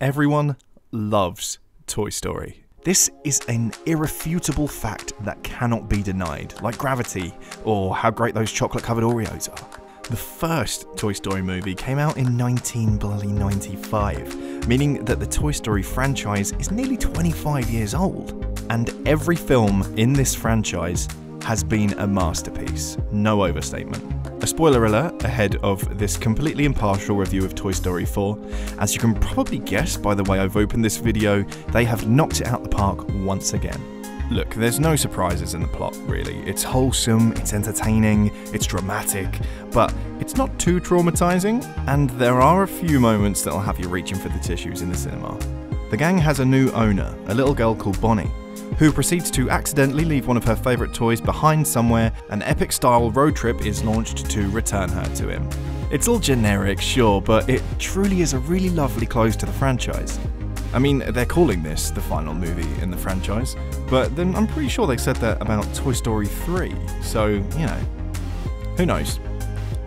Everyone loves Toy Story. This is an irrefutable fact that cannot be denied, like gravity or how great those chocolate-covered Oreos are. The first Toy Story movie came out in 1995, meaning that the Toy Story franchise is nearly 25 years old. And every film in this franchise has been a masterpiece, no overstatement. A spoiler alert ahead of this completely impartial review of Toy Story 4. As you can probably guess by the way I've opened this video, they have knocked it out the park once again. Look, there's no surprises in the plot, really. It's wholesome, it's entertaining, it's dramatic, but it's not too traumatizing, and there are a few moments that'll have you reaching for the tissues in the cinema. The gang has a new owner, a little girl called Bonnie, who proceeds to accidentally leave one of her favourite toys behind somewhere. An epic-style road trip is launched to return her to him. It's all generic, sure, but it truly is a really lovely close to the franchise. I mean, they're calling this the final movie in the franchise, but then I'm pretty sure they said that about Toy Story 3, so, you know, who knows.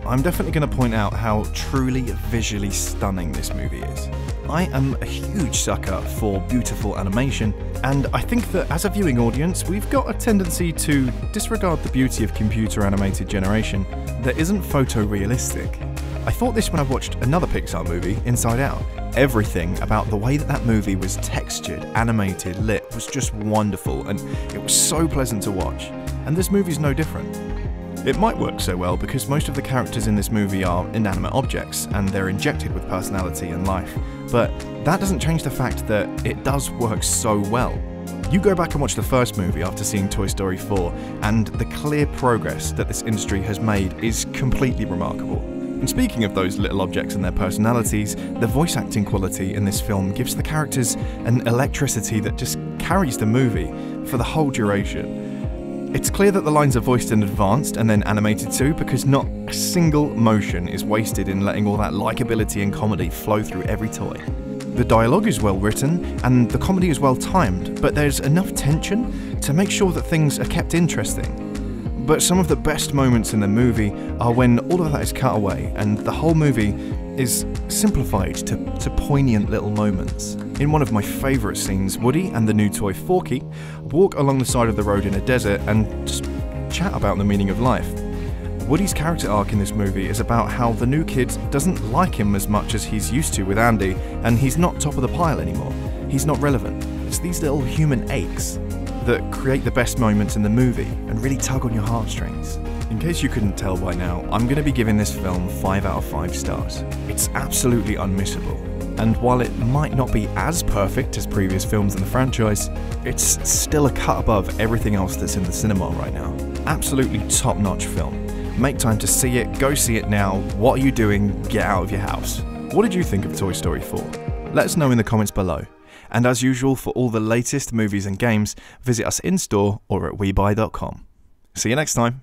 I'm definitely going to point out how truly visually stunning this movie is. I am a huge sucker for beautiful animation, and I think that as a viewing audience, we've got a tendency to disregard the beauty of computer-animated generation that isn't photorealistic. I thought this when I watched another Pixar movie, Inside Out. Everything about the way that movie was textured, animated, lit was just wonderful, and it was so pleasant to watch. And this movie's no different. It might work so well because most of the characters in this movie are inanimate objects, and they're injected with personality and life, but that doesn't change the fact that it does work so well. You go back and watch the first movie after seeing Toy Story 4, and the clear progress that this industry has made is completely remarkable. And speaking of those little objects and their personalities, the voice acting quality in this film gives the characters an electricity that just carries the movie for the whole duration. It's clear that the lines are voiced in advance and then animated too, because not a single motion is wasted in letting all that likability and comedy flow through every toy. The dialogue is well written and the comedy is well timed, but there's enough tension to make sure that things are kept interesting. But some of the best moments in the movie are when all of that is cut away and the whole movie is simplified to poignant little moments. In one of my favourite scenes, Woody and the new toy Forky walk along the side of the road in a desert and just chat about the meaning of life. Woody's character arc in this movie is about how the new kid doesn't like him as much as he's used to with Andy, and he's not top of the pile anymore. He's not relevant. It's these little human aches that create the best moments in the movie and really tug on your heartstrings. In case you couldn't tell by now, I'm going to be giving this film 5 out of 5 stars. It's absolutely unmissable, and while it might not be as perfect as previous films in the franchise, it's still a cut above everything else that's in the cinema right now. Absolutely top-notch film. Make time to see it, go see it now. What are you doing? Get out of your house. What did you think of Toy Story 4? Let us know in the comments below. And as usual, for all the latest movies and games, visit us in-store or at webuy.com. See you next time.